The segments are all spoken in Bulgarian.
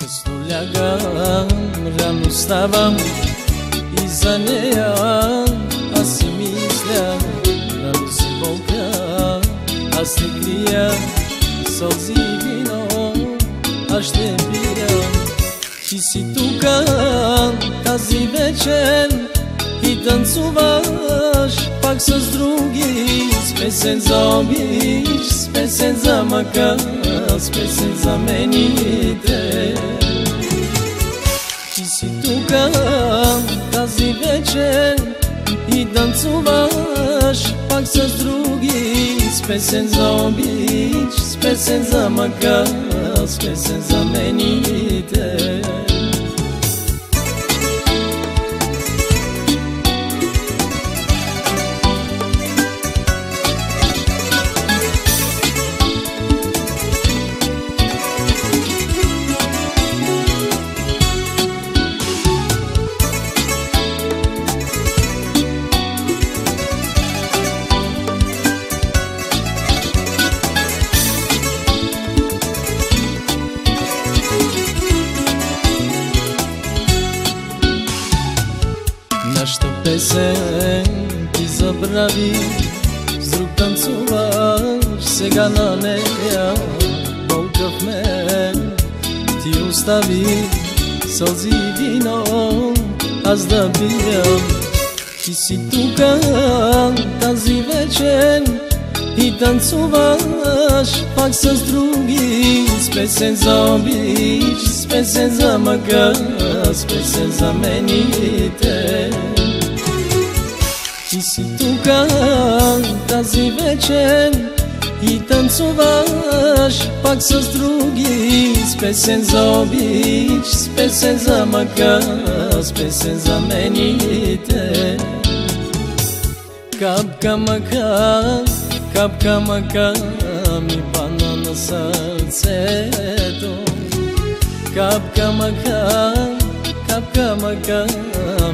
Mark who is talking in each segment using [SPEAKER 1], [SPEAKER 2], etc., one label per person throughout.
[SPEAKER 1] Късно лягам, рано ставам и за нея аз си мисля. Рано си болка, аз не крия, сълзи и вино аз ще пия. Ти си тука тази вечер и танцуваш пак с други, с песен за обич, с песен за мъка, с песен за мените. Ти си тука тази вечер и танцуваш пак с други, с песен за обич, с песен за мъка, с песен за мените. Нашата песен ти забрави, с друг танцуваш сега на нея. Болка в мен ти остави, сълзи и вино аз да пия. Ти си тука тази вечер и танцуваш пак с други, с песен за обич, с песен за мъка, с песен за мените. Ти си тука тази вечер и танцуваш пак с други, с песен за обич, с песен за мъка, с песен за мените. Капка мъка, капка мъка ми падна на сърцето. Капка мъка, капка мъка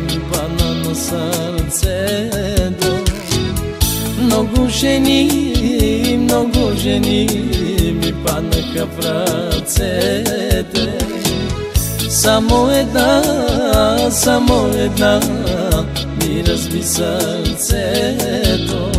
[SPEAKER 1] ми падна на сърцето. Много жени ми паднаха в ръцете. Само една ми разби сърцето.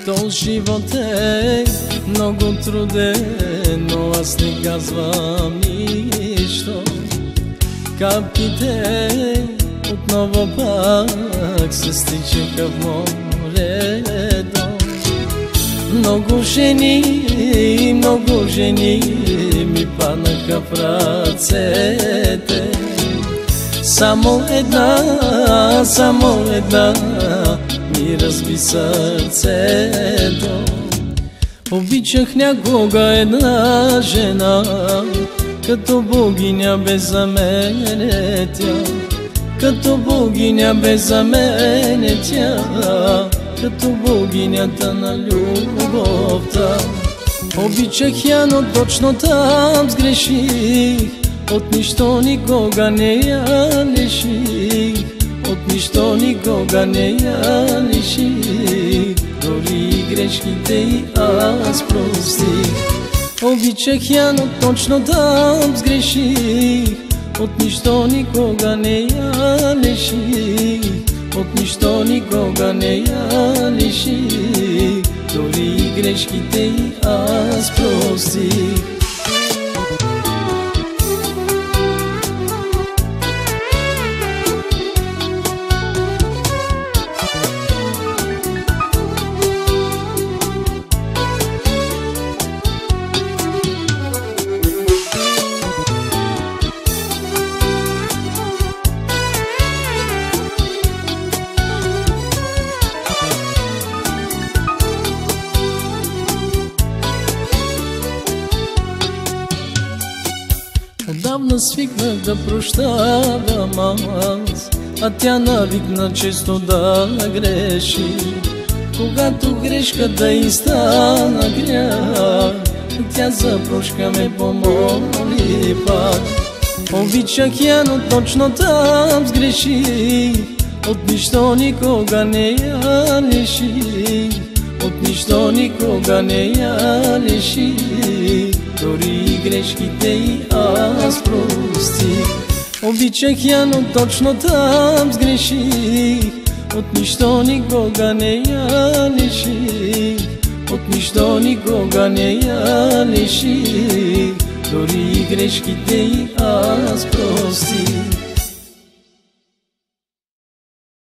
[SPEAKER 1] Този живот е много труден, но аз не казвам нищо. Капките отново пак се стичаха в морето. Много жени ми паднаха в ръцете. Само една ми разби сърцето. Обичах някога една жена, като богиня бе за мене тя. Като богиня бе за мене тя, като богинята на любовта. Обичах я, но точно там сгреших, от нищо никога не я лиших. От нищо никога не я лиших, дори грешките й аз простих. Обичах я, но точно там сгреших, от нищо никога не я лиших. От нищо никога не я лиших, дори грешките й аз простих. Отдавна свикнах да прощавам аз, а тя навикна често да греши. Когато грешката й стана грях, тя за прошка ме помоли пак. Обичах я, но точно там сгреших, от нищо никога не я лиших, от нищо никога не я лиших, дори и грешките й аз простих. Обичах я, но точно там сгреших, от нищо никога не я лиших, от нищо никога не я лиших, дори и грешките й аз простих.